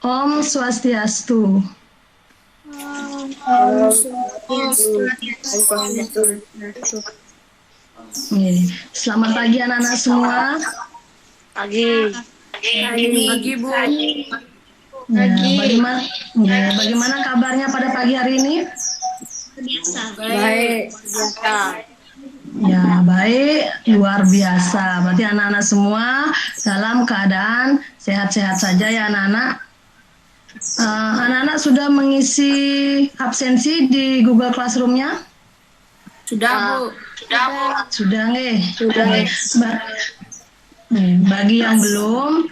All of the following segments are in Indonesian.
Om Swastiastu. Selamat pagi anak-anak semua. Pagi. Pagi, Bu. Bagaimana kabarnya pada pagi hari ini? Baik. Biasa. Ya, baik, luar biasa. Berarti anak-anak semua dalam keadaan sehat-sehat saja ya anak-anak. Anak-anak sudah mengisi absensi di Google Classroom-nya? Sudah, Bu. Sudah nggih? Sudah. Bagi yang belum,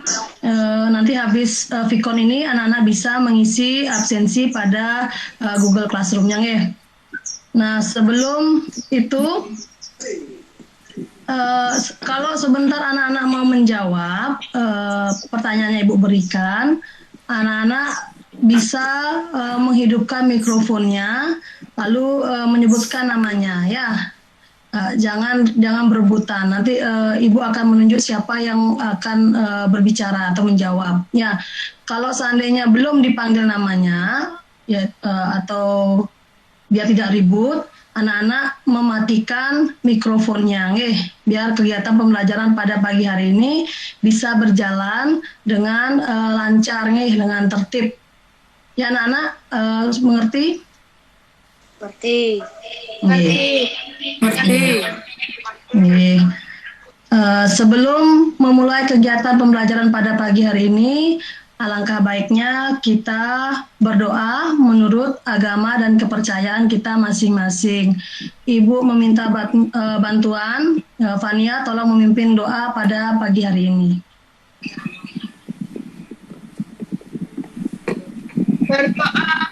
nanti habis Vicon ini anak-anak bisa mengisi absensi pada Google Classroom-nya nggih. Nah, sebelum itu kalau sebentar anak-anak mau menjawab pertanyaannya Ibu berikan, anak-anak bisa menghidupkan mikrofonnya lalu menyebutkan namanya ya. Jangan berebutan. Nanti Ibu akan menunjuk siapa yang akan berbicara atau menjawab. Ya, kalau seandainya belum dipanggil namanya ya atau biar tidak ribut, anak-anak mematikan mikrofonnya, biar kegiatan pembelajaran pada pagi hari ini bisa berjalan dengan lancar, dengan tertib. Ya anak-anak mengerti? Seperti. Sebelum memulai kegiatan pembelajaran pada pagi hari ini, alangkah baiknya kita berdoa menurut agama dan kepercayaan kita masing-masing. Ibu meminta bantuan, Fania tolong memimpin doa pada pagi hari ini. Berdoa.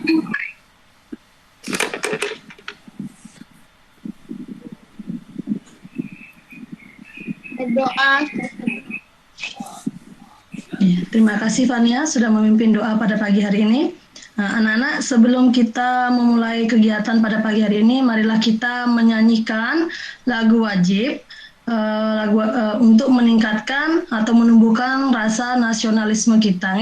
Ya, terima kasih Fania sudah memimpin doa pada pagi hari ini. Anak-anak, sebelum kita memulai kegiatan pada pagi hari ini, marilah kita menyanyikan lagu wajib untuk meningkatkan atau menumbuhkan rasa nasionalisme kita.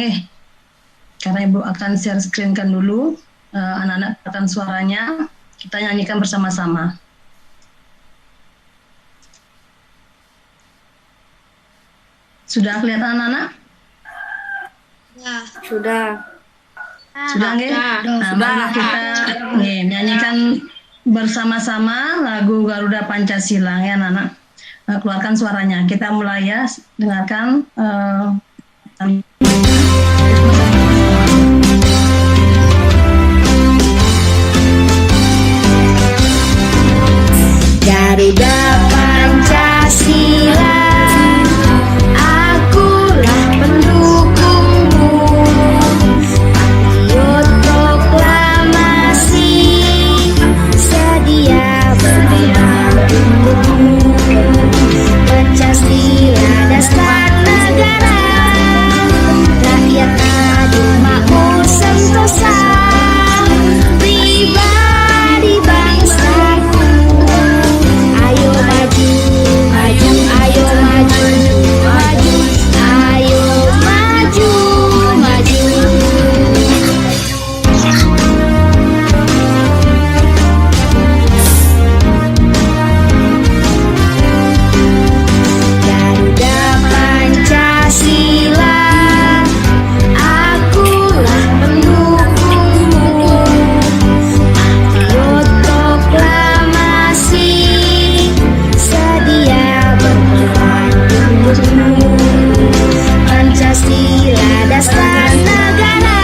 Karena Ibu akan share screen kan dulu, anak-anak akan suaranya, kita nyanyikan bersama-sama. Sudah kelihatan anak-anak? Sudah. Sudah nggih? Nah, marilah kita nyanyikan bersama-sama lagu Garuda Pancasila ya anak-anak. Keluarkan suaranya. Kita mulai ya, dengarkan. Garuda Pancasila, akulah pendukungmu. Patriot proklamasi, sedia membantumu. Pancasila dasar negara, rakyat adil makmur sentosa, pribadi bangsaku. Ayo maju, maju, ayo maju, maju, ayo maju, maju. Garuda Pancasila, akulah pendukungmu. Patriot proklamasi, sedia berperang untukmu. Pancasila dasar negara,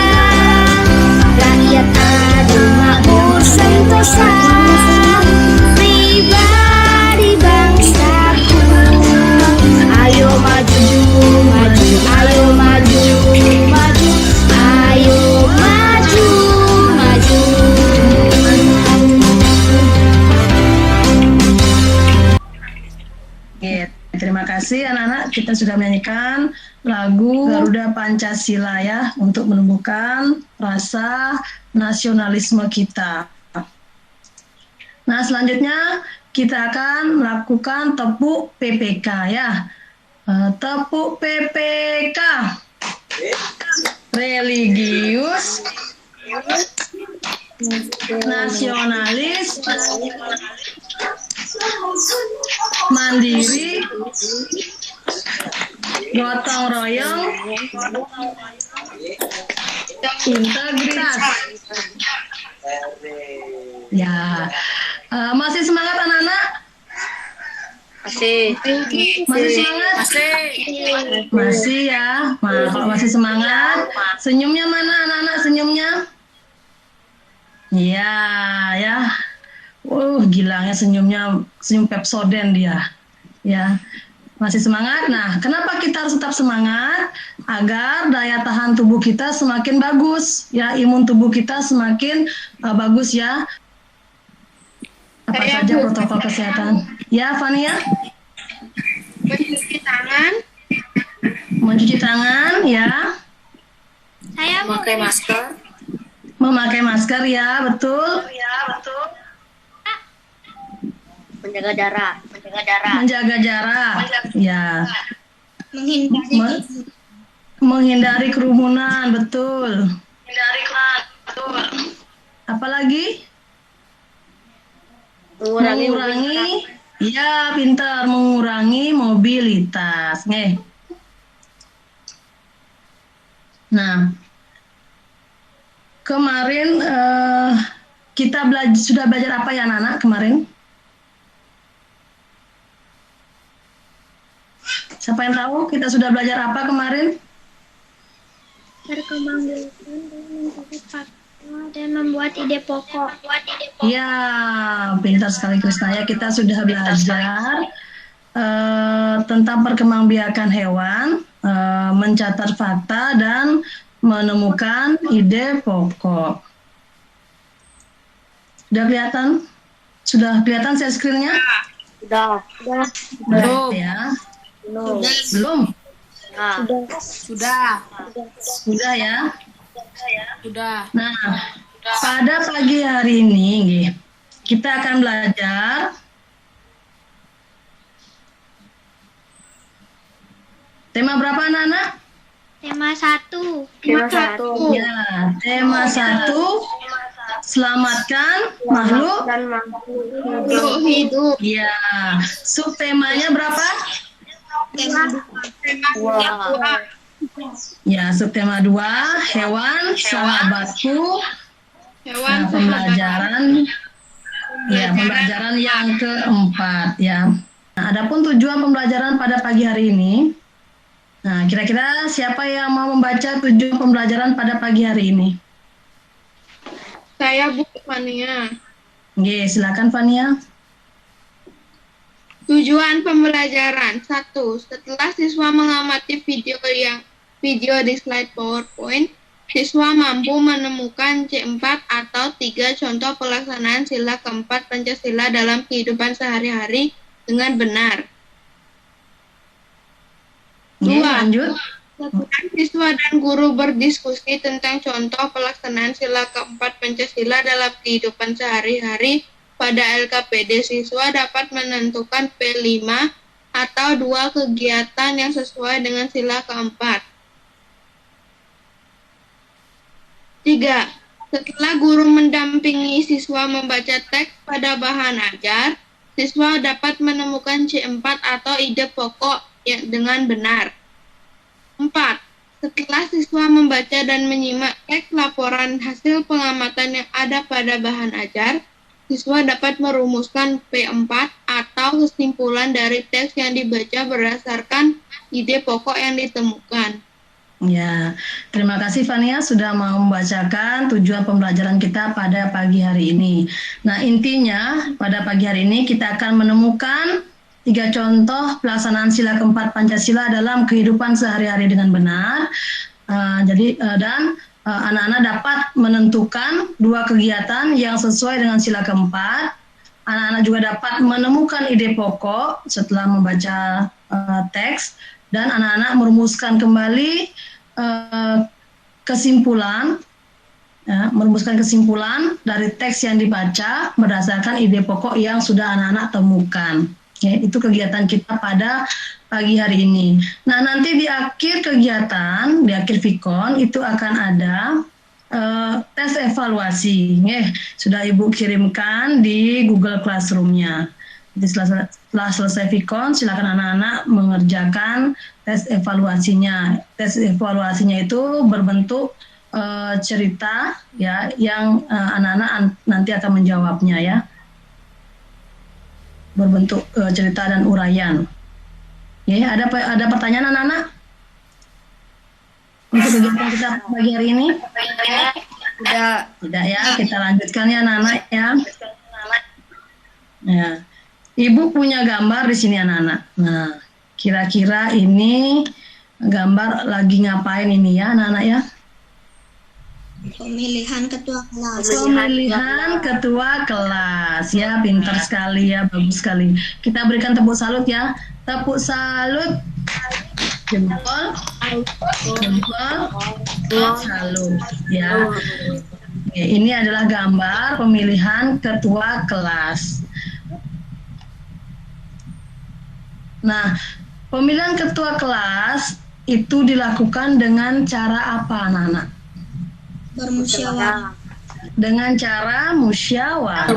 rakyat adil makmur sentosa, pribadi bangsaku. Ayo maju, maju, ayo maju, maju, ayo maju, maju. Terima kasih anak-anak, kita sudah menyanyikan lagu Garuda Pancasila ya untuk menumbuhkan rasa nasionalisme kita. Nah, selanjutnya kita akan melakukan tepuk PPK ya. Tepuk PPK. religius, nasionalis, mandiri, gotong royong, integritas. Ya, masih semangat anak-anak? Masih. Masih semangat? Masih ya. Nah, kalau masih semangat, senyumnya mana anak-anak senyumnya? Iya, ya. Gilanya senyumnya, senyum Pepsodent dia. Ya. Masih semangat? Nah, kenapa kita harus tetap semangat? Agar daya tahan tubuh kita semakin bagus, ya, imun tubuh kita semakin bagus ya. Apa saja protokol kesehatan? Ya, Fania? Mencuci tangan. Mencuci tangan, ya. Saya mau Memakai masker. Memakai masker, ya, betul. Menjaga jarak. Menjaga jarak, ya. menghindari Menghindari kerumunan, betul. Apalagi? Mengurangi, ya, pintar, mengurangi mobilitas. Nih. Nah, kemarin kita sudah belajar apa ya anak-anak kemarin? Siapa yang tahu kita sudah belajar apa kemarin? perkembangbiakan dan mencari fakta dan membuat ide pokok. Ya, pintar sekali Krisnaya. Kita sudah belajar tentang perkembangbiakan hewan, mencatat fakta dan menemukan ide pokok. Sudah kelihatan? Sudah kelihatan share screen-nya? Sudah. Belum ya? Belum? Nah, Sudah. Sudah ya? Sudah. Nah, pada pagi hari ini kita akan belajar tema berapa anak-anak? Tema 1. tema 1. Ya, tema 1, selamatkan makhluk Dan Hidup. ya. Subtemanya berapa? Tema 2. Ya, subtema 2, hewan sahabatku. Hewan Nah, pembelajaran yang keempat ya. Nah, adapun tujuan pembelajaran pada pagi hari ini. Nah, kira-kira siapa yang mau membaca tujuan pembelajaran pada pagi hari ini? Saya Bu Fania. Oke, silakan Fania. Tujuan pembelajaran 1. Setelah siswa mengamati video di slide PowerPoint, siswa mampu menemukan C4 atau 3 contoh pelaksanaan sila keempat Pancasila dalam kehidupan sehari-hari dengan benar. Oke, 2. lanjut. Setelah siswa dan guru berdiskusi tentang contoh pelaksanaan sila keempat Pancasila dalam kehidupan sehari-hari pada LKPD, siswa dapat menentukan P5 atau 2 kegiatan yang sesuai dengan sila keempat. 3. Setelah guru mendampingi siswa membaca teks pada bahan ajar, siswa dapat menemukan C4 atau ide pokok yang dengan benar. 4. Setelah siswa membaca dan menyimak teks laporan hasil pengamatan yang ada pada bahan ajar, siswa dapat merumuskan P4 atau kesimpulan dari teks yang dibaca berdasarkan ide pokok yang ditemukan. Ya, terima kasih Fania sudah mau membacakan tujuan pembelajaran kita pada pagi hari ini. Nah, intinya pada pagi hari ini kita akan menemukan 3 contoh pelaksanaan sila keempat Pancasila dalam kehidupan sehari-hari dengan benar. Anak-anak dapat menentukan 2 kegiatan yang sesuai dengan sila keempat. Anak-anak juga dapat menemukan ide pokok setelah membaca teks, dan anak-anak merumuskan kembali kesimpulan dari teks yang dibaca berdasarkan ide pokok yang sudah anak-anak temukan. Ya, itu kegiatan kita pada pagi hari ini. Nah, nanti di akhir kegiatan, di akhir Vikon itu akan ada tes evaluasi. Sudah Ibu kirimkan di Google Classroom-nya. Jadi setelah selesai Vikon, silakan anak-anak mengerjakan tes evaluasinya. Tes evaluasinya itu berbentuk cerita ya, yang anak-anak nanti akan menjawabnya ya. Berbentuk cerita dan uraian. Ya, ada pertanyaan anak-anak untuk kegiatan kita pagi hari ini? Tidak ya, kita lanjutkan ya anak-anak ya. Ya, Ibu punya gambar di sini anak-anak. Nah, kira-kira ini gambar lagi ngapain ini ya anak-anak ya? Pemilihan ketua kelas. Pemilihan ketua kelas ya, pintar sekali ya, bagus sekali. Kita berikan tepuk salut ya, tepuk salut, jempol, salut ya. Oke, ini adalah gambar pemilihan ketua kelas. Nah, pemilihan ketua kelas itu dilakukan dengan cara apa anak-anak? Bermusyawarah. Dengan cara musyawarah.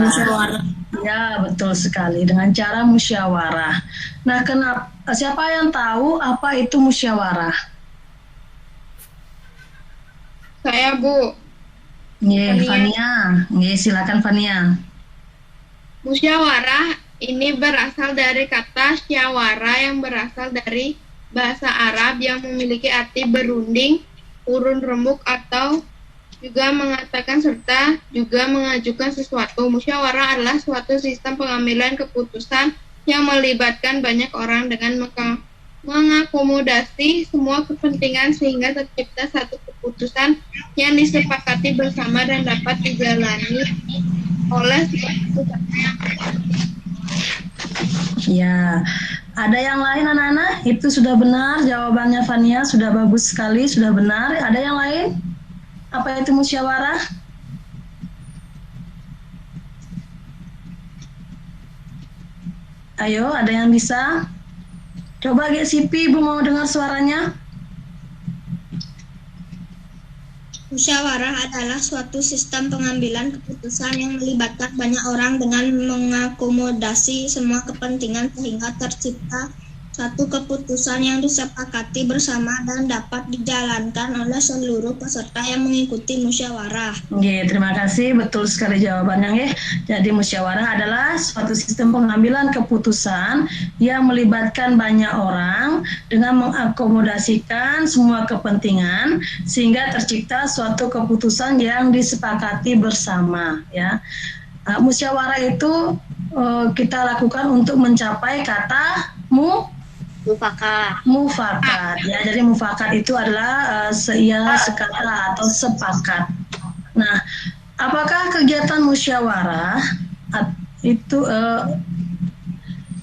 Ya, betul sekali. Dengan cara musyawarah. Nah, siapa yang tahu apa itu musyawarah? Saya, Bu. Fania. Silakan Fania. Musyawarah ini berasal dari kata syawara yang berasal dari bahasa Arab yang memiliki arti berunding, urun rembuk atau juga mengatakan serta juga mengajukan sesuatu. Musyawarah adalah suatu sistem pengambilan keputusan yang melibatkan banyak orang dengan mengakomodasi semua kepentingan sehingga tercipta satu keputusan yang disepakati bersama dan dapat dijalani oleh Ya, ada yang lain anak-anak? Itu sudah benar jawabannya Fania, sudah bagus sekali, sudah benar. Ada yang lain? Apa itu musyawarah? Ayo, ada yang bisa? Coba GCP, Ibu mau dengar suaranya? Musyawarah adalah suatu sistem pengambilan keputusan yang melibatkan banyak orang dengan mengakomodasi semua kepentingan sehingga tercipta satu keputusan yang disepakati bersama dan dapat dijalankan oleh seluruh peserta yang mengikuti musyawarah. Terima kasih, betul sekali jawabannya. Jadi musyawarah adalah suatu sistem pengambilan keputusan yang melibatkan banyak orang dengan mengakomodasikan semua kepentingan sehingga tercipta suatu keputusan yang disepakati bersama. Ya, musyawarah itu kita lakukan untuk mencapai kata mufakat ya. Jadi mufakat itu adalah sekata atau sepakat. Nah, apakah kegiatan musyawarah itu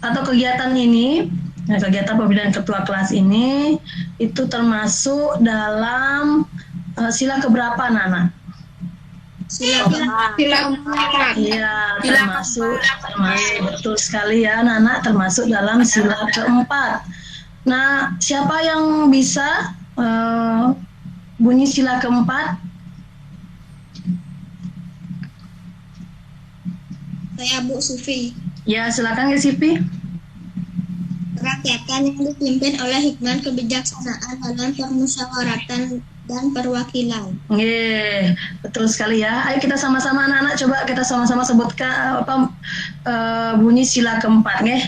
atau kegiatan ini, kegiatan pemilihan ketua kelas ini itu termasuk dalam sila keberapa Nana? Sila 4. Iya, termasuk betul sekali ya Nana, termasuk dalam sila keempat. Nah, siapa yang bisa bunyi sila keempat? Saya Bu Sufi. Ya, silakan ya Sipi. Kerakyatan yang dipimpin oleh hikmat kebijaksanaan dalam permusyawaratan dan perwakilan. Betul sekali ya. Ayo kita sama-sama anak-anak, coba kita sama-sama sebutkan bunyi sila keempat, nggih.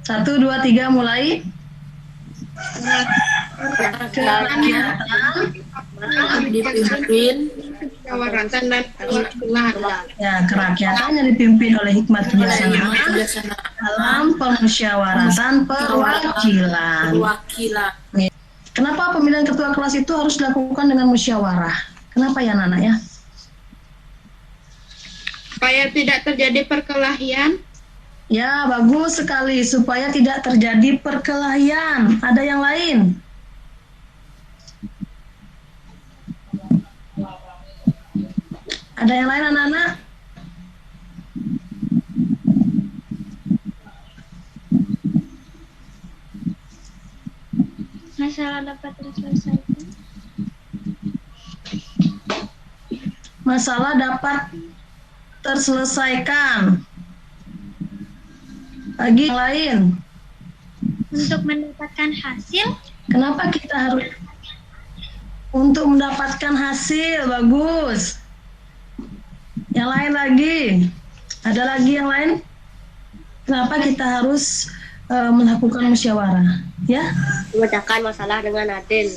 1, 2, 3 mulai. Kerakyatan dipimpin Musyawaratan dan perwakilan. Ya, kerakyatan yang dipimpin oleh hikmat kebijaksanaan dalam permusyawaratan perwakilan. Kenapa pemilihan ketua kelas itu harus dilakukan dengan musyawarah? Kenapa ya Nana ya? Supaya tidak terjadi perkelahian. Ya, bagus sekali. Supaya tidak terjadi perkelahian. Ada yang lain? Ada yang lain anak-anak? masalah dapat terselesaikan? Masalah dapat terselesaikan. Bagi yang lain, Untuk mendapatkan hasil? kenapa kita harus untuk mendapatkan hasil? Bagus. Yang lain lagi, ada lagi yang lain? Kenapa kita harus melakukan musyawarah? Ya, Memecahkan masalah dengan adil.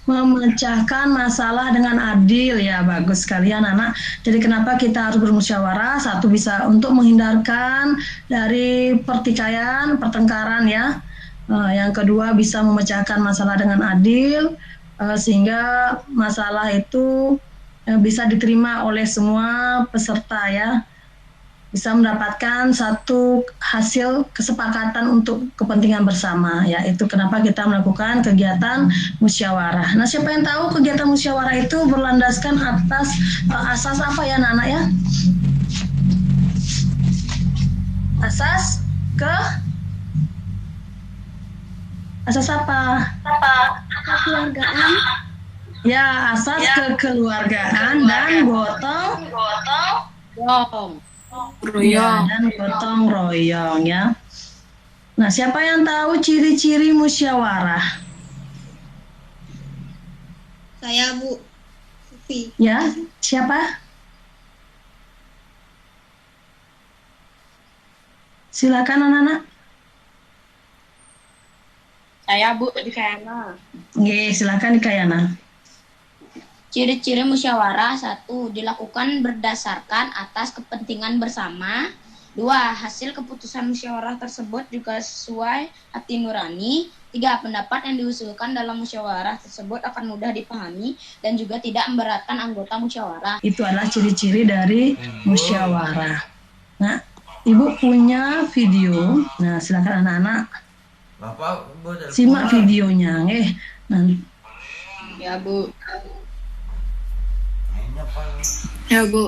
memecahkan masalah dengan adil, ya bagus sekali anak-anak. Jadi kenapa kita harus bermusyawarah? Satu, bisa untuk menghindarkan dari pertikaian, pertengkaran ya. Yang kedua, bisa memecahkan masalah dengan adil sehingga masalah itu bisa diterima oleh semua peserta ya. Bisa mendapatkan satu hasil kesepakatan untuk kepentingan bersama, yaitu kenapa kita melakukan kegiatan musyawarah. Nah, siapa yang tahu kegiatan musyawarah itu berlandaskan atas asas apa ya anak-anak ya? Asas asas apa? Kekeluargaan? Ya, asas kekeluargaan dan gotong Royong. dan gotong royong ya. Nah, siapa yang tahu ciri-ciri musyawarah? Saya Bu Sufi. Ya, siapa? Silakan anak-anak. Saya Bu Dikayana. Oke, silakan Kayana. Ciri-ciri musyawarah: 1. Dilakukan berdasarkan atas kepentingan bersama. 2. Hasil keputusan musyawarah tersebut juga sesuai hati nurani. 3. Pendapat yang diusulkan dalam musyawarah tersebut akan mudah dipahami dan juga tidak memberatkan anggota musyawarah. Itu adalah ciri-ciri dari musyawarah. Nah, Ibu punya video. Nah, silakan anak-anak simak videonya. Nanti. Ya Bu. Ya Bu.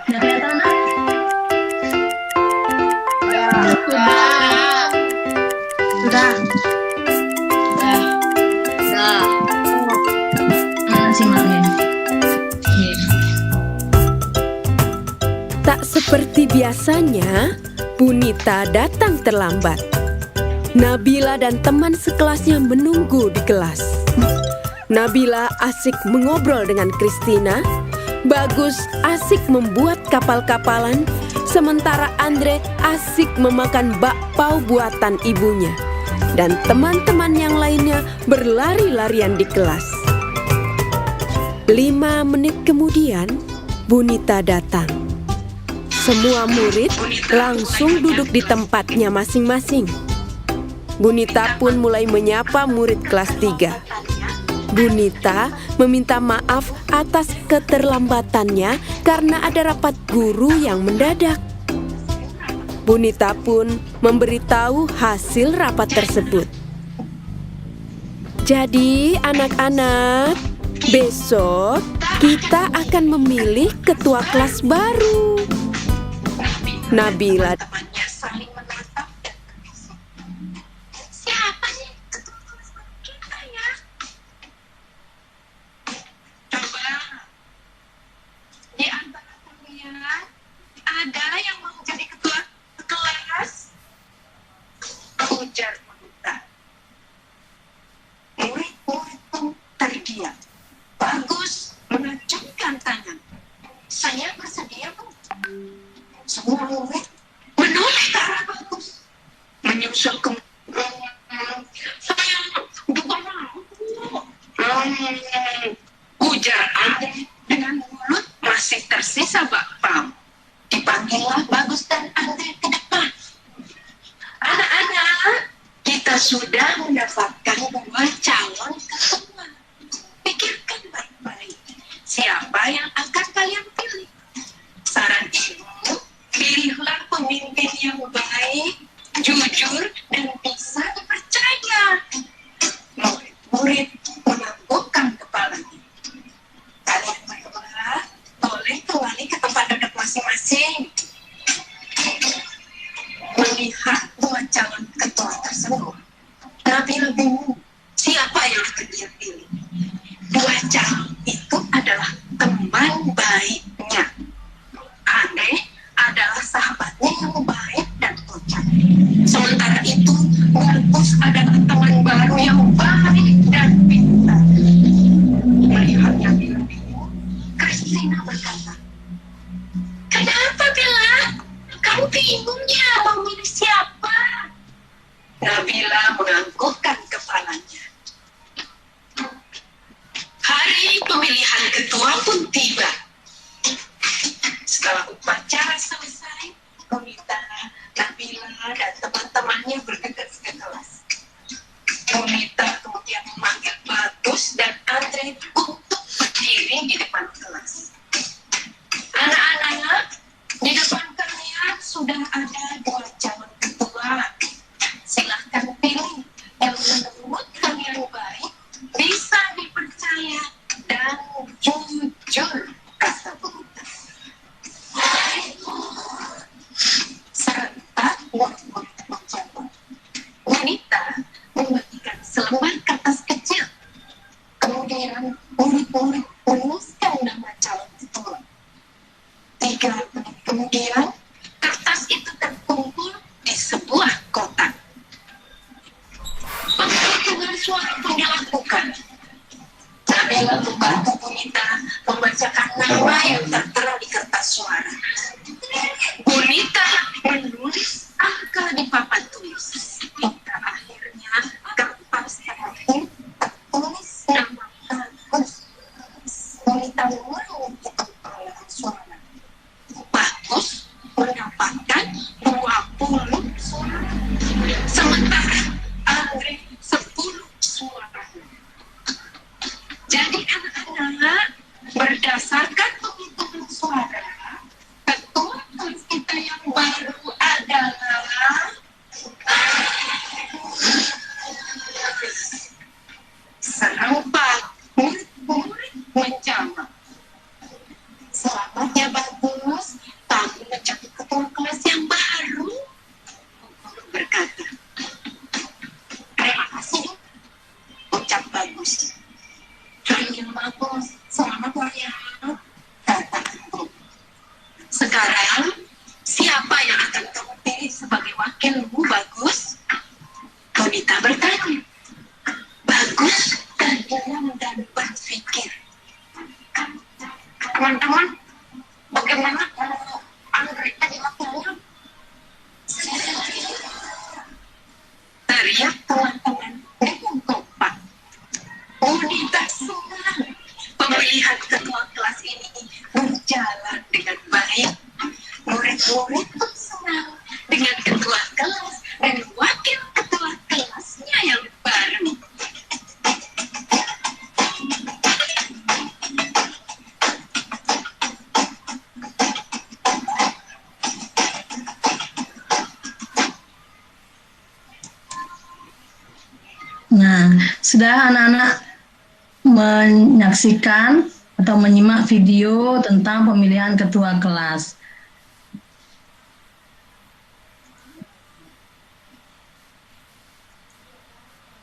Udah kelihatan anak? Sudah. Simak ya. Tak seperti biasanya, Bunita datang terlambat. Nabila dan teman sekelasnya menunggu di kelas. Nabila asik mengobrol dengan Christina, Bagus asik membuat kapal-kapalan, sementara Andre asik memakan bakpao buatan ibunya. Dan teman-teman yang lainnya berlari-larian di kelas. 5 menit kemudian, Bunita datang. Semua murid langsung duduk di tempatnya masing-masing. Bunita pun mulai menyapa murid kelas 3. Bunita meminta maaf atas keterlambatannya karena ada rapat guru yang mendadak. Bunita pun memberitahu hasil rapat tersebut. Jadi anak-anak, besok kita akan memilih ketua kelas baru. Nabila temannya saling menatap dan berbisik. Siapa sih ketua kelas baru kita ya? Coba di antara kalian ada yang mau jadi ketua kelas? Ujar Bunita. Murid-murid pun terdiam. Bagus mengacungkan tangan. Saya bersedia, Bu. Semua murid menoleh ke arah Bagus, menyusul ke saya juga mau. Ujar Andre dengan mulut masih tersisa bakpao. Dipanggillah Bagus dan Andre ke depan. Anak-anak, kita sudah mendapatkan 2 calon ketua. Pikirkan baik-baik, siapa yang akan kalian pilih? Saran ibu, pilihlah pemimpin yang baik, jujur, dan bisa dipercaya. Murid-murid menganggukkan kepalanya. Kalian berdua boleh kembali ke tempat duduk masing-masing. Melihat Bonita kemudian memanggil Bagus dan Andre untuk berdiri di depan kelas. Anak-anak, di depan kalian sudah ada 2 calon ketua. Silahkan pilih yang menurut kalian baik, bisa dipercaya, dan jujur, kata Bonita. Serta murid-murid menjawab. Wanita membagikan selembar kertas kecil. Kemudian murid-murid menuliskan nama calon ketua. 3 menit kemudian, kertas itu terkumpul di sebuah kotak. Penghitungan suara pun dilakukan. Nabila membantu Bonita membacakan nama yang tertera di kertas suara. Bonita menulis angka di papan tulis. Hingga akhirnya kertas terakhir tertulis nama Bagus. Bonita mulai menghitung perolehan suara. Bagus mendapatkan 20 suara. Sementara Andre 10 suara. Jadi anak-anak, berdasarkan penghitungan suara, ketua kelas kita yang baru adalah serempak murid-murid menjawab. Selamat ya Bagus, kamu menjadi ketua kelas yang baru. Guru berkata. Terima kasih, ucap Bagus. Yang bagus, selamat ya, kata Andre. Sekarang, siapa yang akan kamu pilih sebagai wakilmu, Bagus? Bonita bertanya. Bagus terdiam dan berpikir. Teman-teman, bagaimana kalau Andre jadi wakilnya? Teriak teman-teman dengan kompak. Bonita senang pemilihan ketua kelas ini berjalan dengan baik. Murid-murid pun senang dengan ketua kelas dan wakil ketua kelasnya yang baru. Nah, sudah anak-anak menyaksikan atau menyimak video tentang pemilihan ketua kelas.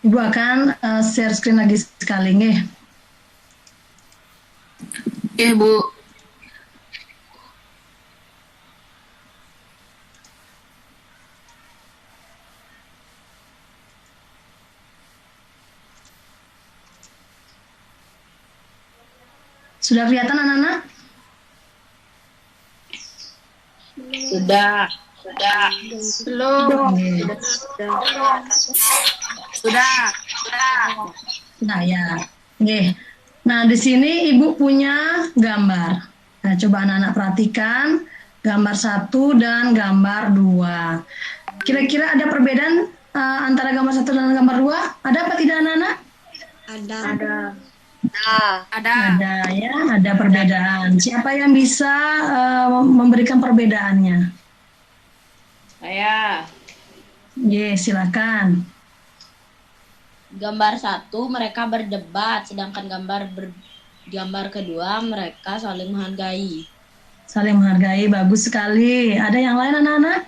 Ibu akan share screen lagi sekali, nggih. Oke, Bu. Sudah kelihatan anak-anak? Sudah. Belum. Nggih. Sudah. Nah ya, Nggih. Nah di sini Ibu punya gambar. Nah coba anak-anak perhatikan gambar 1 dan gambar 2. Kira-kira ada perbedaan antara gambar 1 dan gambar 2? Ada apa tidak anak-anak? Ada. Ada ya, ada perbedaan. Siapa yang bisa memberikan perbedaannya? Saya. Silakan. Gambar 1 mereka berdebat, sedangkan gambar kedua mereka saling menghargai. Saling menghargai, bagus sekali. Ada yang lain anak-anak?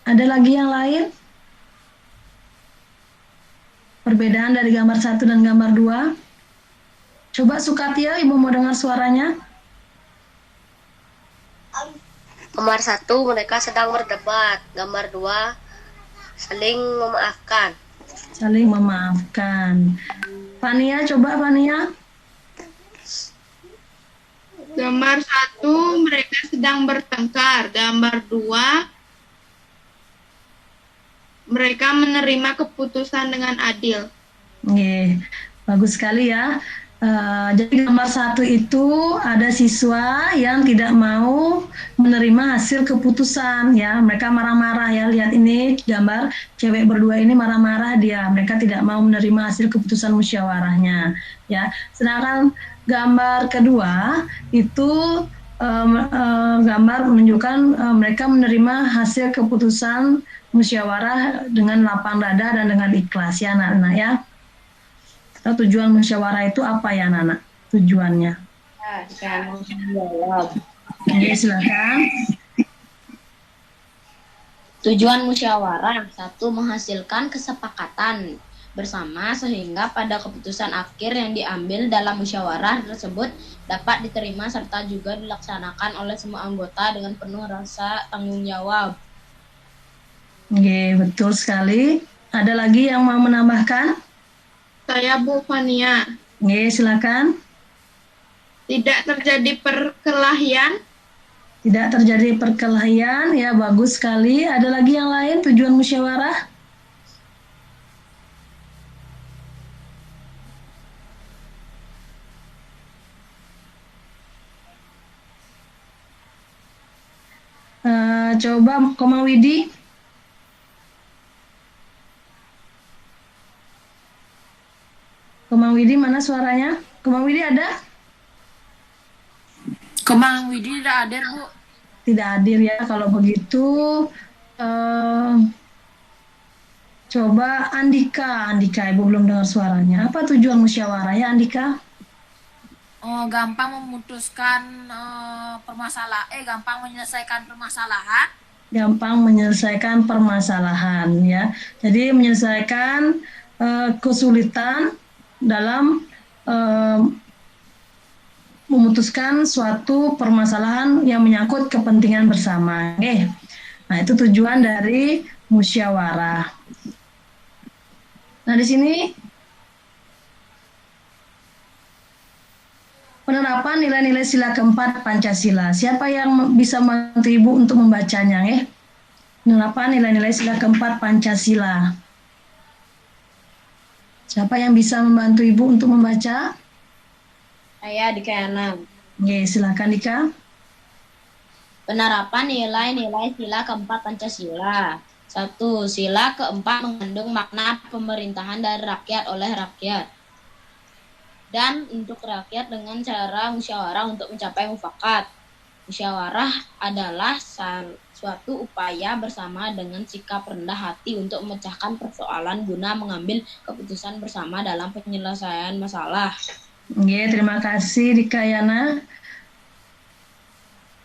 Ada lagi yang lain? Perbedaan dari gambar 1 dan gambar 2? Coba Sukatia, Ibu mau dengar suaranya? Gambar 1 mereka sedang berdebat. Gambar 2 saling memaafkan. Saling memaafkan. Fania, coba Fania. Gambar 1 mereka sedang bertengkar. Gambar 2 mereka menerima keputusan dengan adil. Bagus sekali ya. Jadi gambar 1 itu ada siswa yang tidak mau menerima hasil keputusan ya. Mereka marah-marah ya. Lihat ini gambar cewek berdua ini marah-marah dia. Mereka tidak mau menerima hasil keputusan musyawarahnya ya. Sedangkan gambar kedua itu gambar menunjukkan mereka menerima hasil keputusan musyawarah dengan lapang dada dan dengan ikhlas ya anak-anak ya. Atau tujuan musyawarah itu apa ya anak-anak? Tujuannya? Oke, silakan. Tujuan musyawarah, 1. Menghasilkan kesepakatan bersama sehingga pada keputusan akhir yang diambil dalam musyawarah tersebut dapat diterima serta juga dilaksanakan oleh semua anggota dengan penuh rasa tanggung jawab. Oke, betul sekali. Ada lagi yang mau menambahkan? Saya Bu Fania. Oke, silakan. Tidak terjadi perkelahian. Tidak terjadi perkelahian, ya bagus sekali. Ada lagi yang lain tujuan musyawarah? Coba Komang Widi. Komang Widi mana suaranya? Komang Widi ada? Komang Widi tidak hadir, Bu. Tidak hadir ya. Kalau begitu coba Andika. Andika, Ibu belum dengar suaranya. Apa tujuan musyawarah ya Andika? Gampang memutuskan gampang menyelesaikan permasalahan. Gampang menyelesaikan permasalahan ya. Jadi menyelesaikan kesulitan dalam memutuskan suatu permasalahan yang menyangkut kepentingan bersama. Nah, itu tujuan dari musyawarah. Nah, di sini penerapan nilai-nilai sila keempat Pancasila. Siapa yang bisa membantu Ibu untuk membacanya? Penerapan nilai-nilai sila keempat Pancasila. Siapa yang bisa membantu Ibu untuk membaca? Saya Dika Yana. Oke, silakan Dika. Penerapan nilai-nilai sila keempat Pancasila. 1. Sila keempat mengandung makna pemerintahan dari rakyat oleh rakyat dan untuk rakyat dengan cara musyawarah untuk mencapai mufakat. Musyawarah adalah suatu upaya bersama dengan sikap rendah hati untuk memecahkan persoalan guna mengambil keputusan bersama dalam penyelesaian masalah. Oke, terima kasih Dika Yana.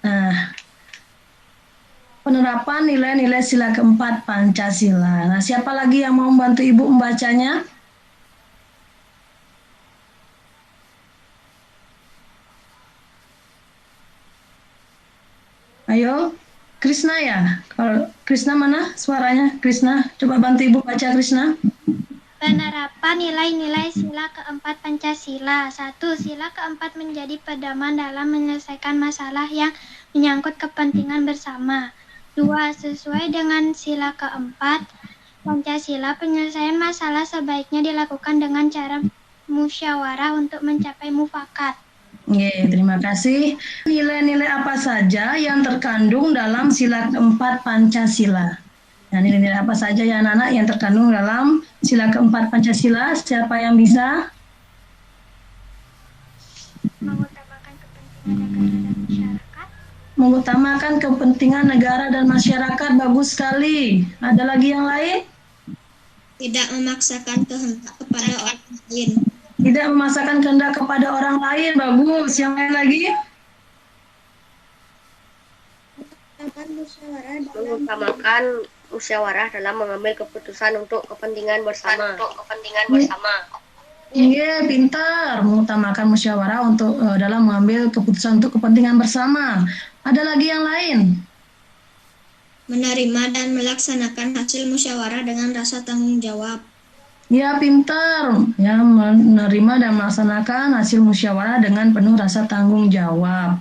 Nah, penerapan nilai-nilai sila keempat Pancasila. Nah, siapa lagi yang mau membantu Ibu membacanya? Ayo, Krisna ya? Kalau Krisna mana suaranya? Krisna, coba bantu Ibu baca Krisna. Penerapan nilai-nilai sila keempat Pancasila. 1. Sila keempat menjadi pedoman dalam menyelesaikan masalah yang menyangkut kepentingan bersama. 2. Sesuai dengan sila keempat Pancasila, penyelesaian masalah sebaiknya dilakukan dengan cara musyawarah untuk mencapai mufakat. Terima kasih. Nilai-nilai apa saja yang terkandung dalam sila keempat Pancasila? Nah, nilai-nilai apa saja ya anak-anak yang terkandung dalam sila keempat Pancasila? Siapa yang bisa? Mengutamakan kepentingan negara dan masyarakat. Mengutamakan kepentingan negara dan masyarakat, bagus sekali. Ada lagi yang lain? Tidak memaksakan kehendak kepada orang lain. Tidak memaksakan kehendak kepada orang lain, bagus. Yang lain lagi? Mengutamakan musyawarah dalam mengambil keputusan untuk kepentingan bersama. Iya, pintar. Mengutamakan musyawarah untuk dalam mengambil keputusan untuk kepentingan bersama. Ada lagi yang lain? Menerima dan melaksanakan hasil musyawarah dengan rasa tanggung jawab. Ya, pintar. Ya, menerima dan melaksanakan hasil musyawarah dengan penuh rasa tanggung jawab.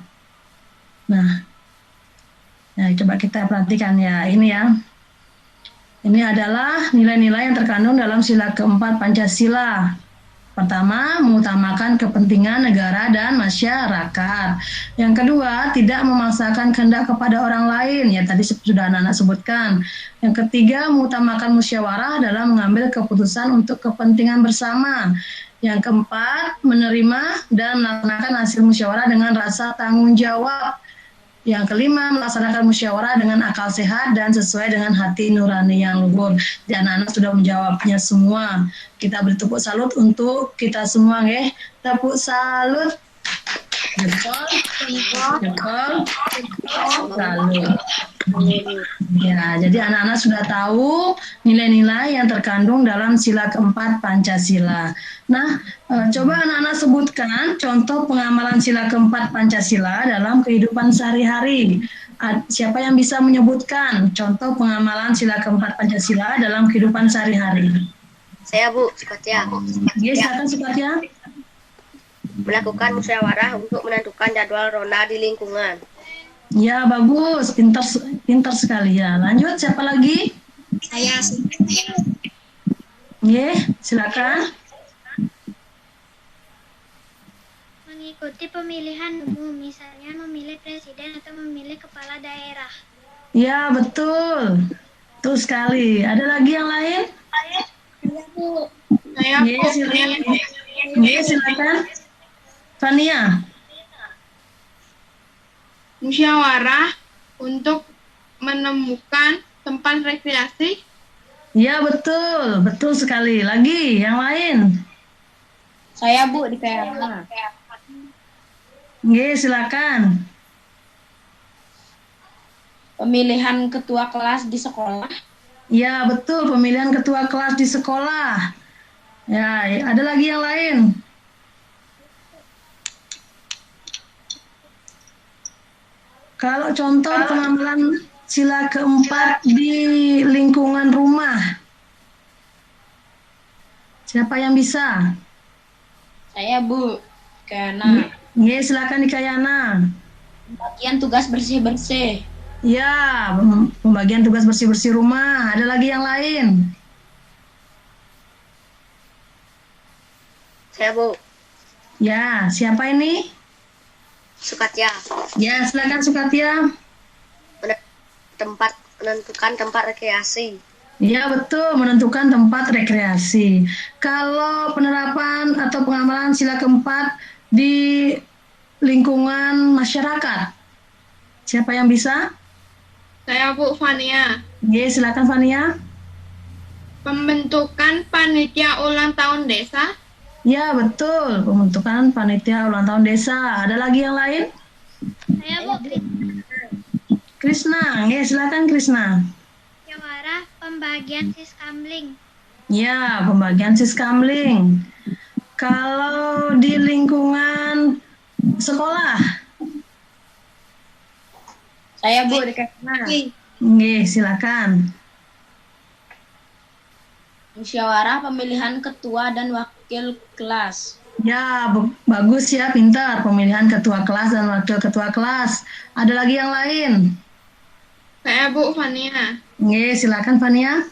Nah, coba kita perhatikan ya. Ini ya. Ini adalah nilai-nilai yang terkandung dalam sila keempat Pancasila. Pertama, mengutamakan kepentingan negara dan masyarakat. Yang kedua, tidak memaksakan kehendak kepada orang lain. Ya, tadi sudah anak-anak sebutkan. Yang ketiga, mengutamakan musyawarah dalam mengambil keputusan untuk kepentingan bersama. Yang keempat, menerima dan melaksanakan hasil musyawarah dengan rasa tanggung jawab. Yang kelima, melaksanakan musyawarah dengan akal sehat dan sesuai dengan hati nurani yang luhur. Dan anak-anak sudah menjawabnya semua. Kita beri tepuk salut untuk kita semua, nggih. Tepuk salut. Jempol, salut. Ya, jadi anak-anak sudah tahu nilai-nilai yang terkandung dalam sila keempat Pancasila. Nah, coba anak-anak sebutkan contoh pengamalan sila keempat Pancasila dalam kehidupan sehari-hari. Siapa yang bisa menyebutkan contoh pengamalan sila keempat Pancasila dalam kehidupan sehari-hari? Saya, Bu, Sukatya. Ya, silakan Sukatya. Melakukan musyawarah untuk menentukan jadwal ronda di lingkungan. Ya, bagus. Pintar sekali ya. Lanjut, siapa lagi? Saya. Ya, silakan. Mengikuti pemilihan umum, misalnya memilih presiden atau memilih kepala daerah. Ya, betul. Betul sekali. Ada lagi yang lain? Saya, Ya, Bu. silakan. Ya, silakan. Fania. Musyawarah untuk menemukan tempat rekreasi. Ya, betul. Betul sekali. Lagi, yang lain? Saya, Bu, di Kayana. Ya, silakan. Pemilihan ketua kelas di sekolah. Ya, betul. Pemilihan ketua kelas di sekolah. Ya, ada lagi yang lain? Kalau contoh pengamalan sila keempat di lingkungan rumah, siapa yang bisa? Saya, Bu, Kayana. Ya, silakan di Kayana. Bagian tugas bersih-bersih. Ya, pembagian tugas bersih-bersih rumah. Ada lagi yang lain? Saya, Bu, Ya, siapa ini? Sukatya. Ya, silakan Sukatya. Menentukan tempat rekreasi. Ya, betul, menentukan tempat rekreasi. Kalau penerapan atau pengamalan sila keempat di lingkungan masyarakat, siapa yang bisa? Saya, Bu, Fania. Ya, silakan Fania. Pembentukan panitia ulang tahun desa. Ya, betul, pembentukan panitia ulang tahun desa. Ada lagi yang lain? Saya, Bu, Krisna, ya silakan Krisna. musyawarah pembagian siskamling. Ya, pembagian siskamling. Kalau di lingkungan sekolah, Saya, Bu, di Kayana. ya silakan. Musyawarah pemilihan ketua dan wakil kelas. Ya, bagus ya, pintar. Pemilihan ketua kelas dan wakil ketua kelas. Ada lagi yang lain? Saya, Bu, Fania. Ya, silakan Fania.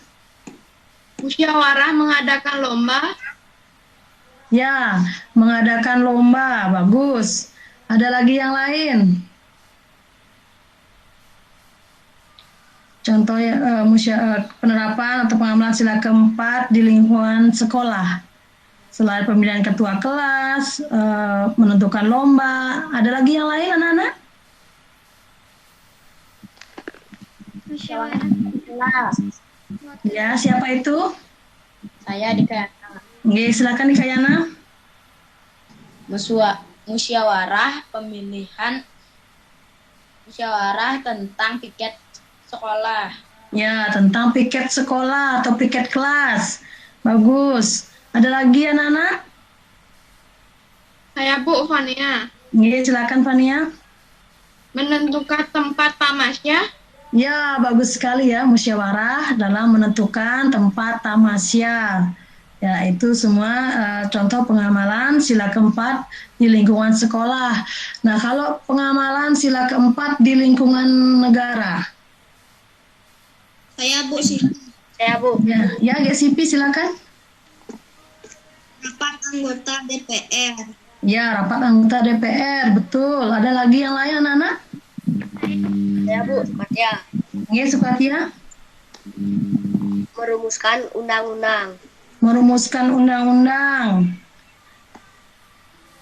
Musyawarah mengadakan lomba. Ya, mengadakan lomba, bagus. Ada lagi yang lain? Contohnya penerapan atau pengamalan sila keempat di lingkungan sekolah. Selain pemilihan ketua kelas, menentukan lomba, ada lagi yang lain anak-anak? Musyawarah Kelas. Ya, siapa itu? Saya di Kayana. Oke, silakan di Kayana. Musyawarah pemilihan musyawarah tentang piket sekolah. Ya, tentang piket sekolah atau piket kelas. Bagus. Ada lagi anak-anak? Saya, Bu, Fania. Oke, silakan Fania. Menentukan tempat tamasya. Ya, bagus sekali ya, musyawarah dalam menentukan tempat tamasya. Ya, itu semua contoh pengamalan sila keempat di lingkungan sekolah. Nah, kalau pengamalan sila keempat di lingkungan negara. Saya, Bu, Saya, Bu, Ya, GSIP silakan. rapat anggota DPR. Ya, rapat anggota DPR, betul. Ada lagi yang lain anak-anak? Ya Bu, Sukatia. Ya, Sukatia. Merumuskan undang-undang. Merumuskan undang-undang.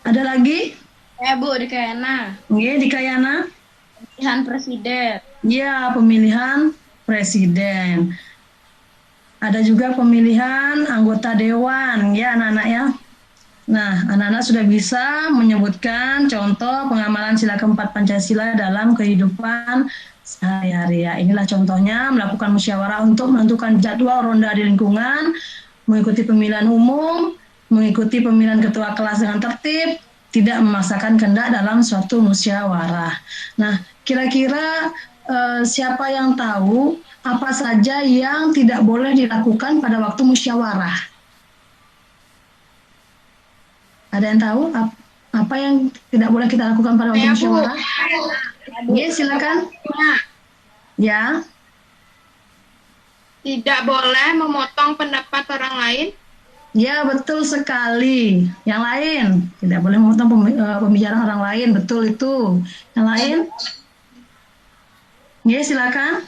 Ada lagi? Ya Bu, di Kayana. Ya, di Kayana. Pemilihan presiden. Ya, pemilihan presiden. Ada juga pemilihan anggota dewan, ya anak-anak ya. Nah, anak-anak sudah bisa menyebutkan contoh pengamalan sila keempat Pancasila dalam kehidupan sehari-hari ya. Inilah contohnya melakukan musyawarah untuk menentukan jadwal ronda di lingkungan, mengikuti pemilihan umum, mengikuti pemilihan ketua kelas dengan tertib, tidak memaksakan kehendak dalam suatu musyawarah. Nah, kira-kira siapa yang tahu apa saja yang tidak boleh dilakukan pada waktu musyawarah? Ada yang tahu apa yang tidak boleh kita lakukan pada waktu musyawarah? Ya, silakan. Ya. Tidak boleh memotong pendapat orang lain. Ya, betul sekali. Yang lain, tidak boleh memotong pembicaraan orang lain. Betul itu. Yang lain? Ya, silakan.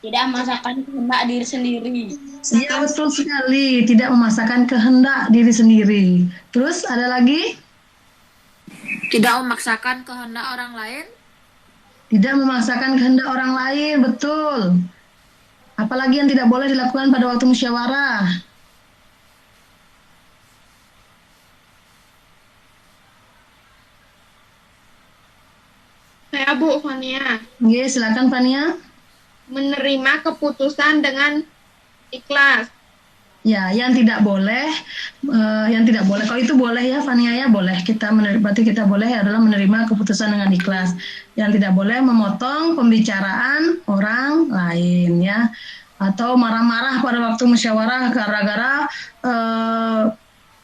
Tidak memaksakan kehendak diri sendiri. Iya, betul sekali. Tidak memaksakan kehendak diri sendiri. Terus ada lagi? Tidak memaksakan kehendak orang lain. Tidak memaksakan kehendak orang lain, betul. Apalagi yang tidak boleh dilakukan pada waktu musyawarah? Saya Bu Fania. Oke, silakan Fania. Menerima keputusan dengan ikhlas. Ya, yang tidak boleh, kalau itu boleh ya Fania ya, boleh berarti kita boleh adalah menerima keputusan dengan ikhlas. Yang tidak boleh memotong pembicaraan orang lain ya, atau marah-marah pada waktu musyawarah gara-gara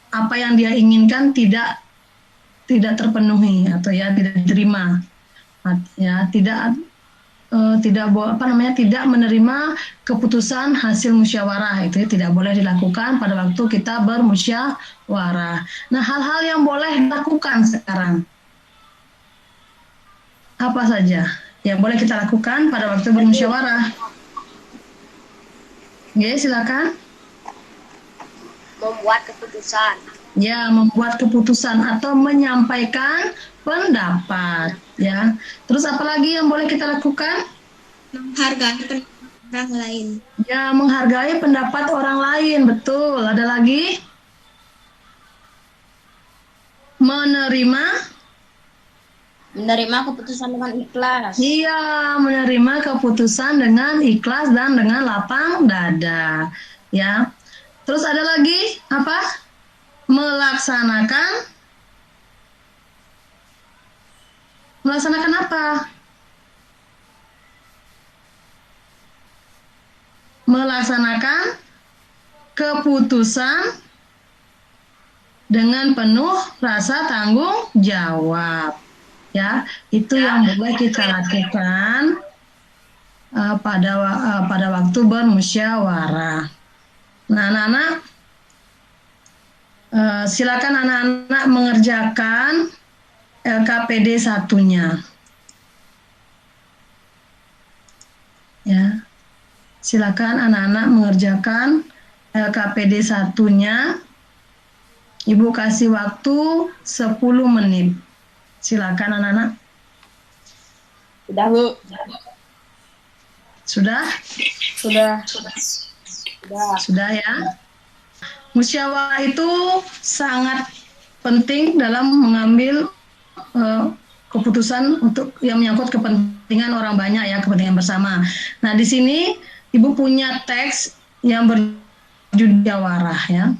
apa yang dia inginkan tidak terpenuhi atau ya tidak diterima, ya tidak menerima keputusan hasil musyawarah, itu tidak boleh dilakukan pada waktu kita bermusyawarah. Nah, hal-hal yang boleh dilakukan sekarang apa saja yang boleh kita lakukan pada waktu bermusyawarah? Ya, silakan. Membuat keputusan. Ya, membuat keputusan atau menyampaikan pendapat ya. Terus apa lagi yang boleh kita lakukan? Menghargai pendapat orang lain. Ya, menghargai pendapat orang lain, betul. Ada lagi? Menerima keputusan dengan ikhlas. Iya, menerima keputusan dengan ikhlas dan dengan lapang dada ya. Terus ada lagi apa? Melaksanakan apa? Melaksanakan keputusan dengan penuh rasa tanggung jawab. Ya, itu yang boleh kita lakukan pada waktu bermusyawarah. Nah, anak-anak, silakan anak-anak mengerjakan LKPD 1-nya. Ya. Silakan anak-anak mengerjakan LKPD 1-nya. Ibu kasih waktu 10 menit. Silakan anak-anak. Sudah, Bu. Sudah? Sudah ya. Musyawarah itu sangat penting dalam mengambil keputusan untuk yang menyangkut kepentingan orang banyak ya, kepentingan bersama. Nah, di sini Ibu punya teks yang berjudul musyawarah ya.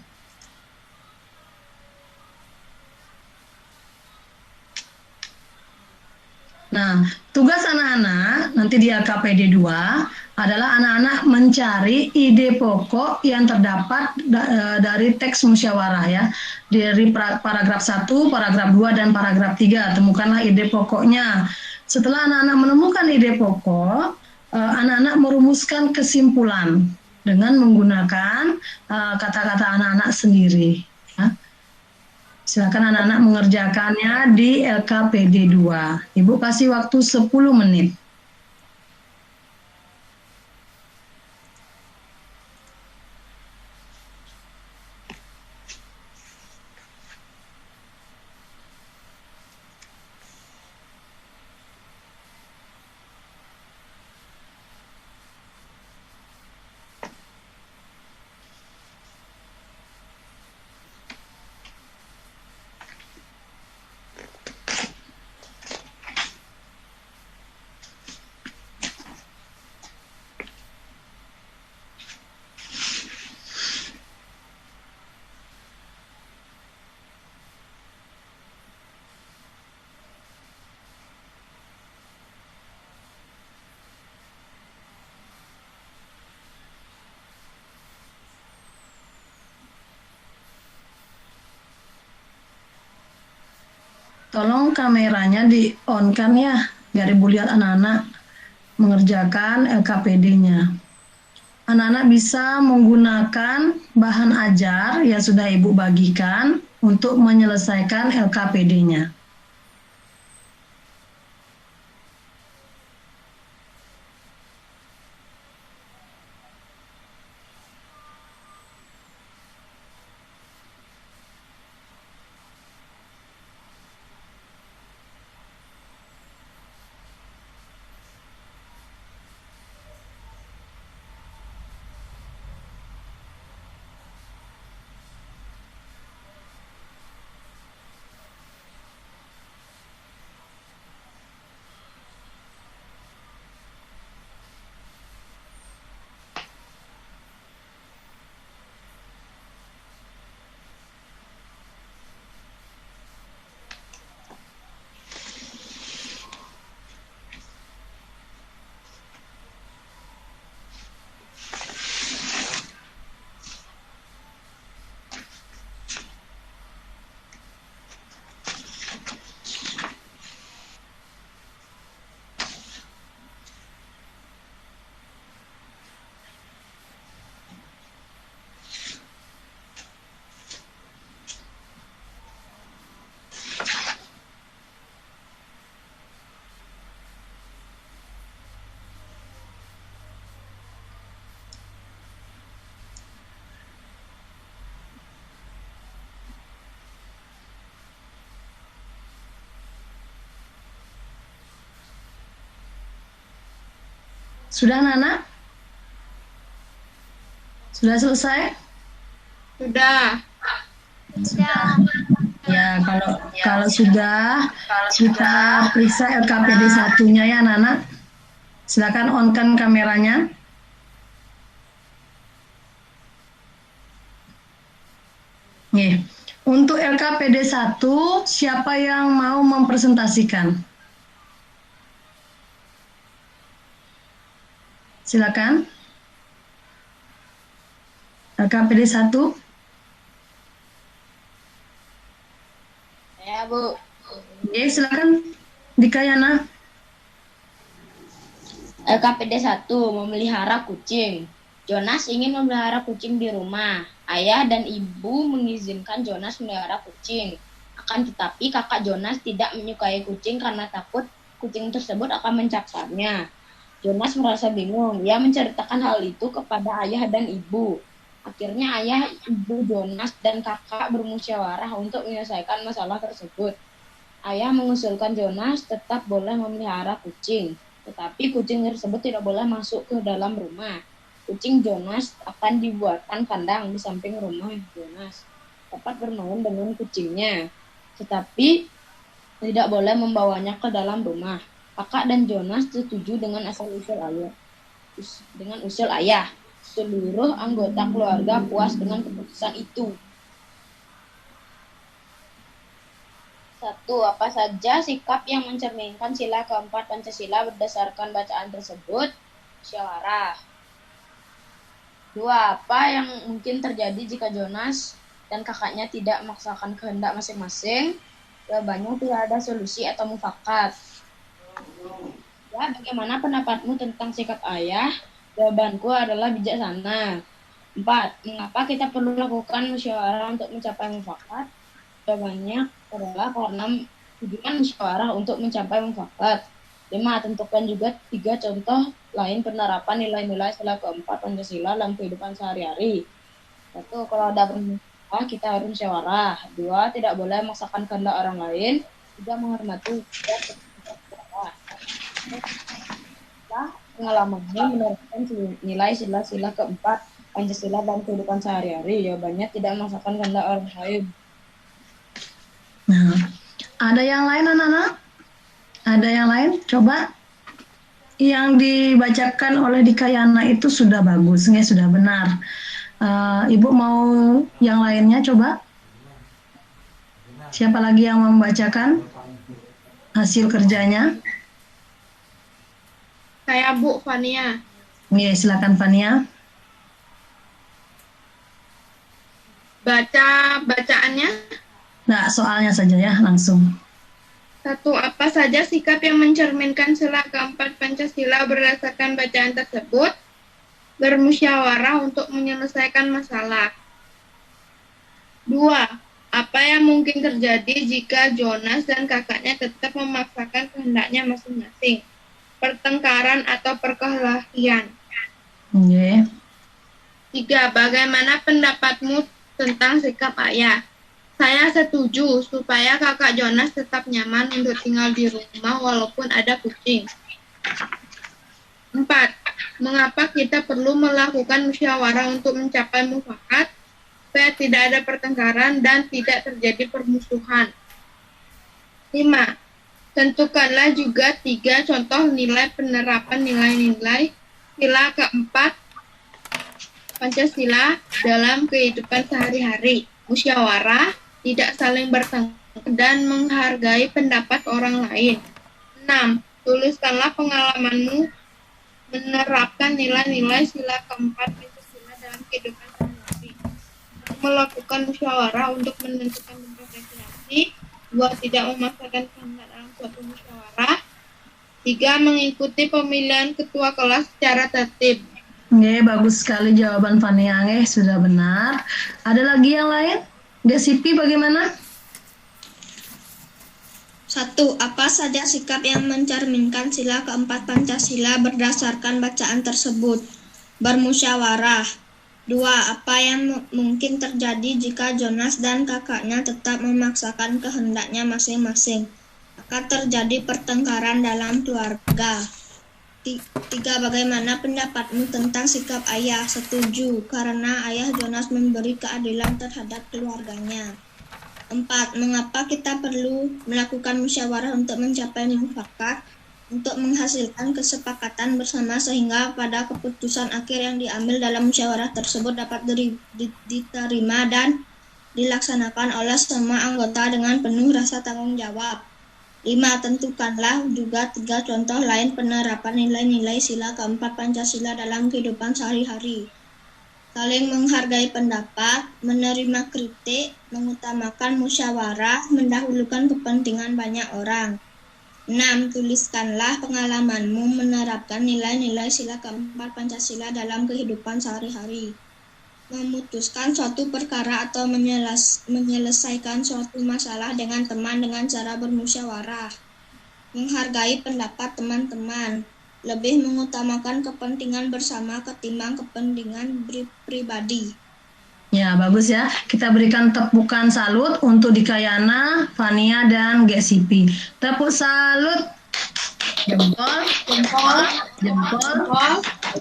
Nah, tugas anak-anak nanti di LKPD 2 adalah anak-anak mencari ide pokok yang terdapat dari teks musyawarah ya. Dari paragraf 1, paragraf 2, dan paragraf 3. Temukanlah ide pokoknya. Setelah anak-anak menemukan ide pokok, anak-anak merumuskan kesimpulan dengan menggunakan kata-kata anak-anak sendiri. Ya. Silakan anak-anak mengerjakannya di LKPD 2. Ibu kasih waktu 10 menit. Tolong kameranya di-on-kan ya, biar Ibu lihat anak-anak mengerjakan LKPD-nya. Anak-anak bisa menggunakan bahan ajar yang sudah Ibu bagikan untuk menyelesaikan LKPD-nya. Sudah, Nana? Sudah selesai? Sudah. Ya, kalau sudah, kita periksa LKPD 1-nya ya, Nana. Silakan on-kan kameranya. Nih, untuk LKPD 1, siapa yang mau mempresentasikan? Silakan. LKPD 1. Ya, Bu. Oke, silakan Dikayana. LKPD 1, memelihara kucing. Jonas ingin memelihara kucing di rumah. Ayah dan ibu mengizinkan Jonas memelihara kucing. Akan tetapi kakak Jonas tidak menyukai kucing karena takut kucing tersebut akan mencakarnya. Jonas merasa bingung. Ia menceritakan hal itu kepada ayah dan ibu. Akhirnya ayah, ibu Jonas, dan kakak bermusyawarah untuk menyelesaikan masalah tersebut. Ayah mengusulkan Jonas tetap boleh memelihara kucing, tetapi kucing tersebut tidak boleh masuk ke dalam rumah. Kucing Jonas akan dibuatkan kandang di samping rumah Jonas, dapat bermain dengan kucingnya, tetapi tidak boleh membawanya ke dalam rumah. Kakak dan Jonas setuju dengan asal-usul ayah. Seluruh anggota keluarga puas dengan keputusan itu. 1. Apa saja sikap yang mencerminkan sila keempat Pancasila berdasarkan bacaan tersebut? Musyawarah. 2. Apa yang mungkin terjadi jika Jonas dan kakaknya tidak memaksakan kehendak masing-masing? Jawabannya tidak ada solusi atau mufakat. Ya, bagaimana pendapatmu tentang sikap ayah? Jawabanku adalah bijaksana. 4. Mengapa kita perlu melakukan musyawarah untuk mencapai mufakat? Jawabannya adalah karena tujuan musyawarah untuk mencapai mufakat. 5. Tentukan juga 3 contoh lain penerapan nilai-nilai sila keempat Pancasila dalam kehidupan sehari-hari. 1. Kalau ada permasalahan kita harus musyawarah. 2. Tidak boleh memaksakan kehendak orang lain. 3. Menghormati pengalamannya menerapkan nilai sila-sila keempat Pancasila dalam kehidupan sehari-hari. Jawabannya tidak memaksakan kehendak orang lain. Nah, ada yang lain anak-anak? Ada yang lain? Coba. Yang dibacakan oleh Dikayana itu sudah bagus, sudah benar. Ibu mau yang lainnya coba? Siapa lagi yang membacakan hasil kerjanya? Saya Bu Fania. Ya, silakan Fania. Baca bacaannya. Nah, soalnya saja ya, langsung. 1. Apa saja sikap yang mencerminkan sila keempat Pancasila berdasarkan bacaan tersebut? Bermusyawarah untuk menyelesaikan masalah. 2. Apa yang mungkin terjadi jika Jonas dan kakaknya tetap memaksakan kehendaknya masing-masing? Pertengkaran atau perkelahian. Okay. 3. Bagaimana pendapatmu tentang sikap ayah? Saya setuju supaya kakak Jonas tetap nyaman untuk tinggal di rumah walaupun ada kucing. 4. Mengapa kita perlu melakukan musyawarah untuk mencapai mufakat supaya tidak ada pertengkaran dan tidak terjadi permusuhan? 5. Tentukanlah juga 3 contoh nilai penerapan nilai-nilai sila keempat Pancasila dalam kehidupan sehari-hari. Musyawarah, tidak saling bertengkar, dan menghargai pendapat orang lain. 6. Tuliskanlah pengalamanmu menerapkan nilai-nilai sila keempat Pancasila dalam kehidupan sehari-hari. Melakukan musyawarah untuk menentukan bentuk regulasi. 2. Tidak memaksakan kehendak dalam suatu musyawarah. 3. Mengikuti pemilihan ketua kelas secara tertib. Oke, bagus sekali jawaban Fania. Sudah benar. Ada lagi yang lain? Desipi bagaimana? 1. Apa saja sikap yang mencerminkan sila keempat Pancasila berdasarkan bacaan tersebut? Bermusyawarah. 2. Apa yang mungkin terjadi jika Jonas dan kakaknya tetap memaksakan kehendaknya masing-masing? Akan terjadi pertengkaran dalam keluarga. 3. Bagaimana pendapatmu tentang sikap ayah? Setuju, karena ayah Jonas memberi keadilan terhadap keluarganya. 4. Mengapa kita perlu melakukan musyawarah untuk mencapai mufakat? Untuk menghasilkan kesepakatan bersama sehingga pada keputusan akhir yang diambil dalam musyawarah tersebut dapat diterima dan dilaksanakan oleh semua anggota dengan penuh rasa tanggung jawab. 5. Tentukanlah juga 3 contoh lain penerapan nilai-nilai sila keempat Pancasila dalam kehidupan sehari-hari. Saling menghargai pendapat, menerima kritik, mengutamakan musyawarah, mendahulukan kepentingan banyak orang. 6. Tuliskanlah pengalamanmu menerapkan nilai-nilai sila keempat Pancasila dalam kehidupan sehari-hari. Memutuskan suatu perkara atau menyelesaikan suatu masalah dengan teman dengan cara bermusyawarah. Menghargai pendapat teman-teman. Lebih mengutamakan kepentingan bersama ketimbang kepentingan pribadi. Ya, bagus ya. Kita berikan tepukan salut untuk Dikayana, Fania, dan Gesipi. Tepuk salut. Jempol, jempol, jempol,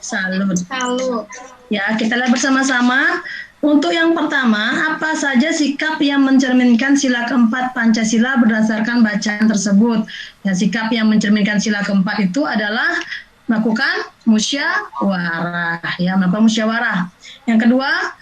salut. Salut. Ya, kita lihat bersama-sama. Untuk yang pertama, apa saja sikap yang mencerminkan sila keempat Pancasila berdasarkan bacaan tersebut? Ya, sikap yang mencerminkan sila keempat itu adalah melakukan musyawarah. Ya, melakukan musyawarah. Yang kedua,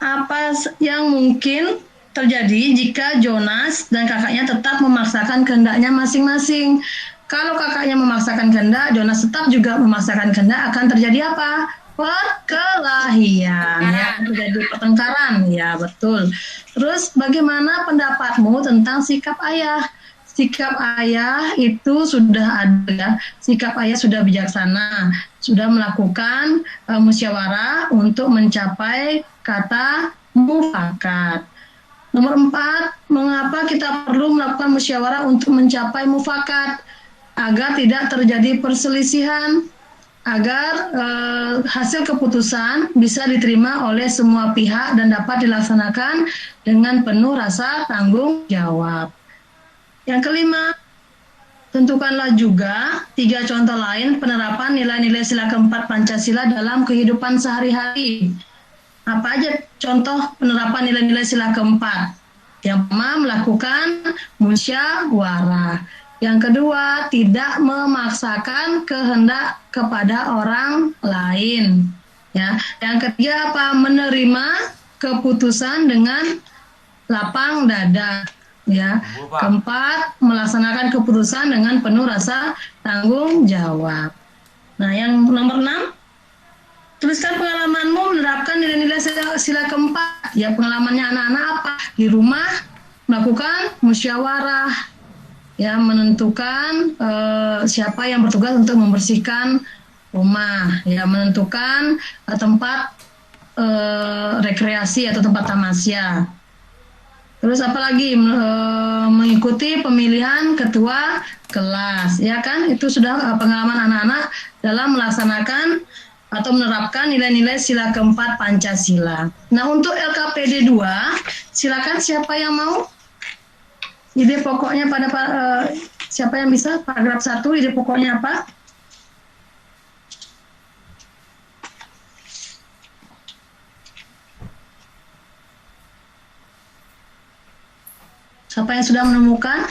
apa yang mungkin terjadi jika Jonas dan kakaknya tetap memaksakan kehendaknya masing-masing? Kalau kakaknya memaksakan kehendak, Jonas tetap juga memaksakan kehendak, akan terjadi apa? Perkelahian, ya, terjadi pertengkaran, ya betul. Terus bagaimana pendapatmu tentang sikap ayah? Sikap ayah itu sudah ada, sikap ayah sudah bijaksana, sudah melakukan musyawarah untuk mencapai kata mufakat. Nomor 4, mengapa kita perlu melakukan musyawarah untuk mencapai mufakat agar tidak terjadi perselisihan, agar hasil keputusan bisa diterima oleh semua pihak dan dapat dilaksanakan dengan penuh rasa tanggung jawab. Yang kelima, tentukanlah juga 3 contoh lain penerapan nilai-nilai sila keempat Pancasila dalam kehidupan sehari-hari. Apa aja contoh penerapan nilai-nilai sila keempat? Yang pertama, melakukan musyawarah. Yang kedua, tidak memaksakan kehendak kepada orang lain. Ya. Yang ketiga apa? Menerima keputusan dengan lapang dada. Ya. Keempat, melaksanakan keputusan dengan penuh rasa tanggung jawab. Nah, yang nomor 6, tuliskan pengalamanmu menerapkan nilai-nilai sila keempat. Ya, pengalamannya anak-anak apa? Di rumah melakukan musyawarah, ya, menentukan siapa yang bertugas untuk membersihkan rumah, ya, menentukan tempat rekreasi atau tempat tamasya. Terus apalagi mengikuti pemilihan ketua kelas, ya kan? Itu sudah pengalaman anak-anak dalam melaksanakan atau menerapkan nilai-nilai sila keempat Pancasila. Nah, untuk LKPD 2, silakan siapa yang mau? Ide pokoknya pada siapa yang bisa? Paragraf 1, ide pokoknya apa? Siapa yang sudah menemukan?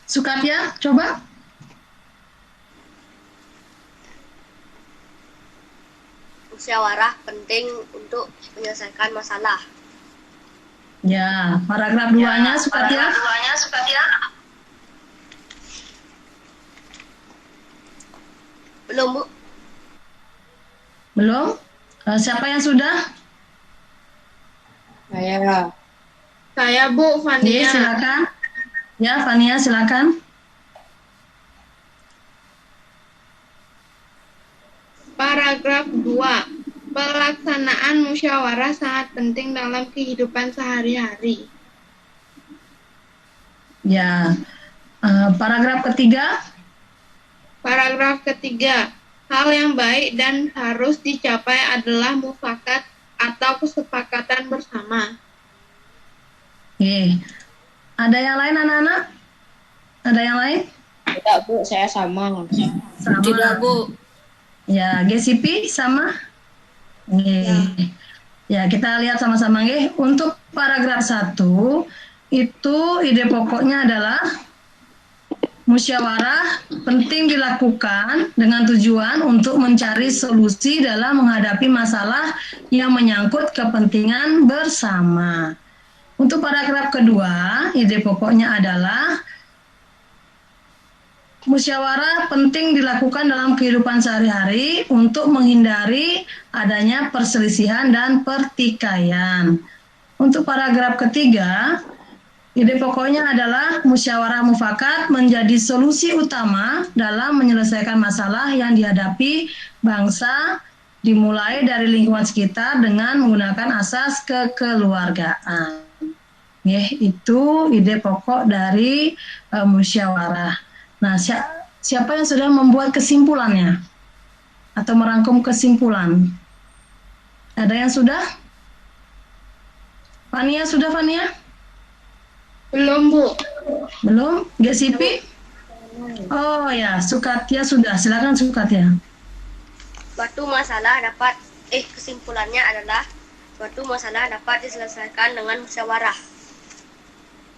Sukatya, coba. Musyawarah penting untuk menyelesaikan masalah. Ya, paragraf 2-nya Sukatya. Belum, Bu. Belum? Siapa yang sudah? Saya, Bu, Fania. Silakan. Ya, Fania, silakan. Paragraf 2. Pelaksanaan musyawarah sangat penting dalam kehidupan sehari-hari. Ya. Paragraf ketiga. Paragraf ketiga. Hal yang baik dan harus dicapai adalah mufakat atau kesepakatan bersama. Oke. Ada yang lain anak-anak? Ada yang lain? Tidak, Bu, saya sama. Sama. Tidak, Bu. Ya, GCP sama? Ya, kita lihat sama-sama nggih. Untuk paragraf 1 itu ide pokoknya adalah musyawarah penting dilakukan dengan tujuan untuk mencari solusi dalam menghadapi masalah yang menyangkut kepentingan bersama. Untuk paragraf kedua, ide pokoknya adalah musyawarah penting dilakukan dalam kehidupan sehari-hari untuk menghindari adanya perselisihan dan pertikaian. Untuk paragraf ketiga, ide pokoknya adalah musyawarah mufakat menjadi solusi utama dalam menyelesaikan masalah yang dihadapi bangsa, dimulai dari lingkungan sekitar dengan menggunakan asas kekeluargaan. Itu ide pokok dari musyawarah. Nah, siapa yang sudah membuat kesimpulannya atau merangkum kesimpulan? Ada yang sudah? Fania sudah, Fania? Belum, Bu. Belum? GCP? Oh ya, Sukatya sudah. Silakan Sukatya. Kesimpulannya adalah suatu masalah dapat diselesaikan dengan musyawarah.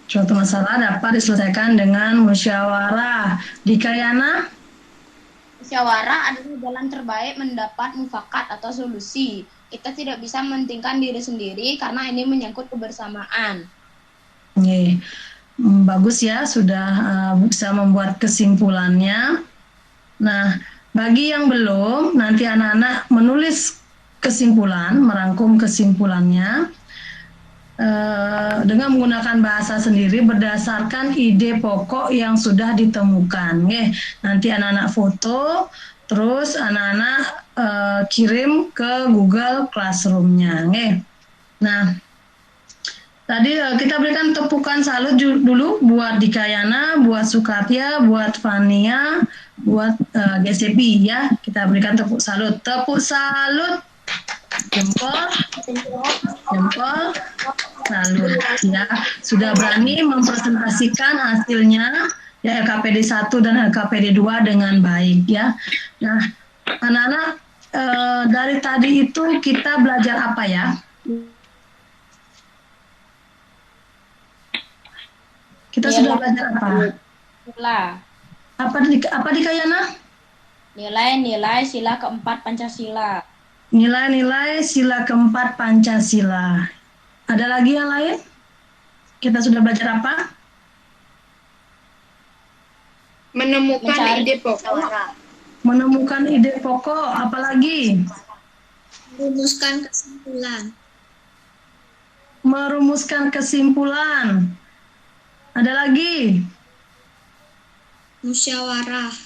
Suatu masalah dapat diselesaikan dengan musyawarah. Dikayana? Musyawarah adalah jalan terbaik mendapat mufakat atau solusi. Kita tidak bisa mementingkan diri sendiri karena ini menyangkut kebersamaan. Bagus ya, sudah bisa membuat kesimpulannya. Nah, bagi yang belum, nanti anak-anak menulis kesimpulan, merangkum kesimpulannya dengan menggunakan bahasa sendiri berdasarkan ide pokok yang sudah ditemukan. Nanti anak-anak foto, terus anak-anak kirim ke Google Classroom-nya. Oke. Nah, tadi kita berikan tepukan salut dulu buat Dikayana, buat Sukatya, buat Fania, buat GCP ya. Kita berikan tepuk salut. Tepuk salut. Jempol, salut ya. Sudah berani mempresentasikan hasilnya ya LKPD 1 dan LKPD 2 dengan baik ya. Nah, anak-anak dari tadi itu kita belajar apa ya? Kita sudah belajar apa? Apa Dikayana? Nilai-nilai sila keempat Pancasila. Nilai-nilai sila keempat Pancasila. Ada lagi yang lain? Kita sudah belajar apa? Menemukan ide pokok. Menemukan ide pokok, apalagi? Merumuskan kesimpulan. Merumuskan kesimpulan. Ada lagi? Musyawarah.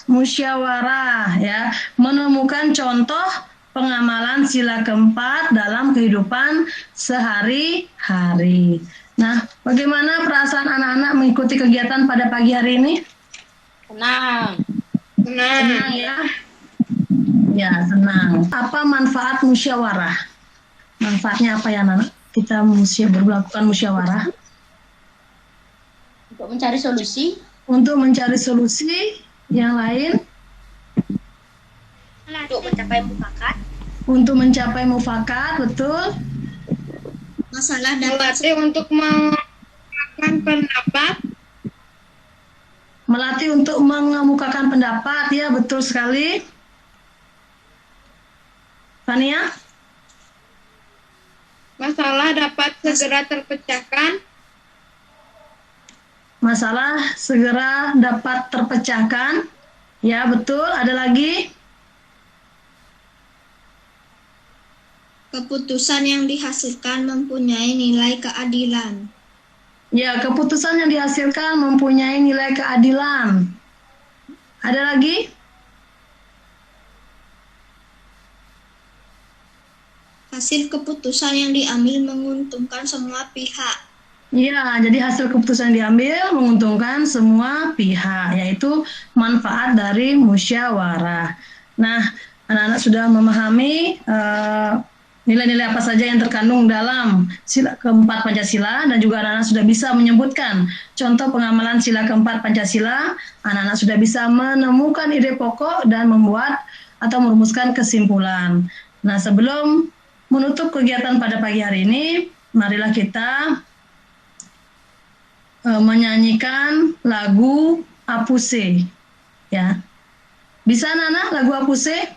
Musyawarah ya. Menemukan contoh pengamalan sila keempat dalam kehidupan sehari-hari. Nah, bagaimana perasaan anak-anak mengikuti kegiatan pada pagi hari ini? Senang. Senang ya? Ya, senang. Apa manfaat musyawarah? Manfaatnya apa ya, anak-anak? Kita melakukan musyawarah. Untuk mencari solusi. Untuk mencari solusi. Yang lain? Untuk mencapai mufakat. Untuk mencapai mufakat, betul. Masalah dapat Melatih untuk mengemukakan pendapat. Melatih untuk mengemukakan pendapat, ya betul sekali. Fania? Masalah dapat segera terpecahkan. Masalah segera dapat terpecahkan. Ya betul, ada lagi? keputusan yang dihasilkan mempunyai nilai keadilan. Ya, keputusan yang dihasilkan mempunyai nilai keadilan. Ada lagi? Hasil keputusan yang diambil menguntungkan semua pihak. Ya, jadi hasil keputusan yang diambil menguntungkan semua pihak, yaitu manfaat dari musyawarah. Nah, anak-anak sudah memahami nilai-nilai apa saja yang terkandung dalam sila keempat Pancasila, dan juga anak-anak sudah bisa menyebutkan contoh pengamalan sila keempat Pancasila. Anak-anak sudah bisa menemukan ide pokok dan membuat atau merumuskan kesimpulan. Nah, sebelum menutup kegiatan pada pagi hari ini, marilah kita menyanyikan lagu Apuse. Ya, bisa anak-anak lagu Apuse?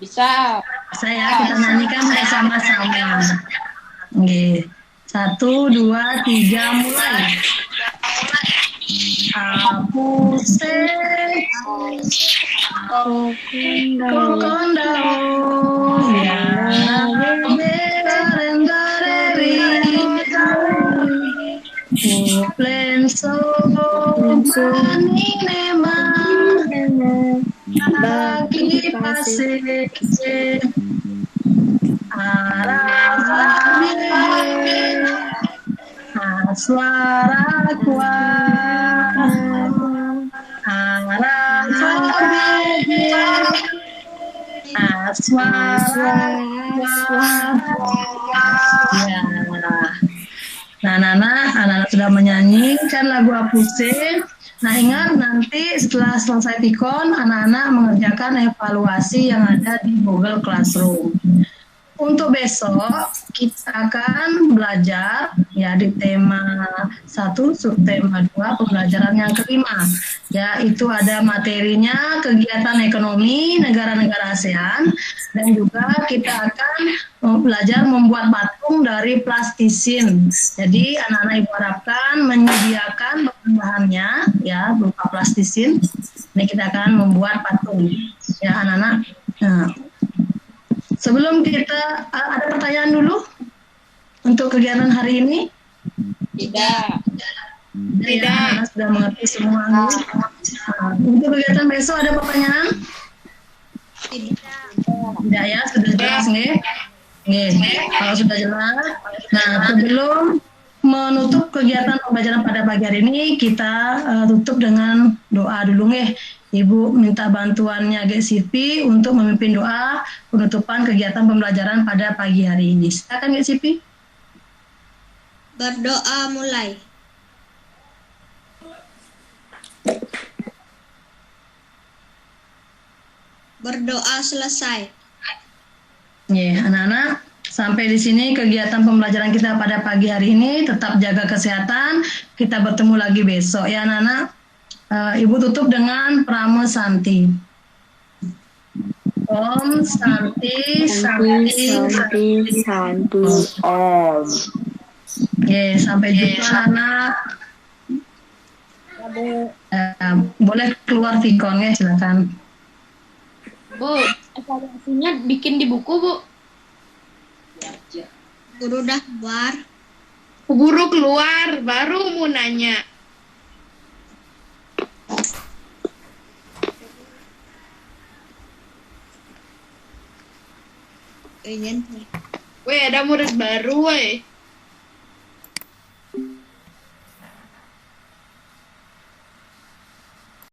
Bisa. Bisa ya, kita nyanyikan bersama-sama. Oke, 1, 2, 3, mulai. Apuse, kokondao, ya berendareri, plenso, maninema, bagi pase, arafane, suara kuat, arafane, suara kuat. Ya. Nah, anak-anak sudah menyanyikan lagu Apuse. Nah, ingat nanti setelah selesai pikon, anak-anak mengerjakan evaluasi yang ada di Google Classroom. Untuk besok, kita akan belajar ya di tema 1, subtema 2, pembelajaran yang kelima. Ya, itu ada materinya kegiatan ekonomi negara-negara ASEAN, dan juga kita akan belajar membuat patung dari plastisin. Jadi anak-anak ibu harapkan menyediakan bahan-bahannya ya berupa plastisin. Ini kita akan membuat patung. Ya anak-anak. Nah, sebelum kita ada pertanyaan dulu untuk kegiatan hari ini? Tidak. Ya, anak sudah mengerti semua. Untuk kegiatan besok ada pertanyaan? Tidak. Tidak ya, sudah jelas nih. Kalau sudah jelas. Nah, sebelum menutup kegiatan pembelajaran pada pagi hari ini, kita tutup dengan doa dulu nih. Ibu minta bantuannya GSIPI untuk memimpin doa penutupan kegiatan pembelajaran pada pagi hari ini. Silakan GSIPI. Berdoa mulai. Berdoa selesai. Anak-anak, sampai di sini kegiatan pembelajaran kita pada pagi hari ini. Tetap jaga kesehatan. Kita bertemu lagi besok ya anak-anak. Ibu tutup dengan Pramo Santi. Om Santi, Santi, Om. Sampai jumpa anak. Boleh keluar Vicon ya, silakan. Bu, evaluasinya bikin di buku, Bu. Guru udah keluar. Guru keluar, baru mau nanya. Ingin. Weh, ada murid baru, weh.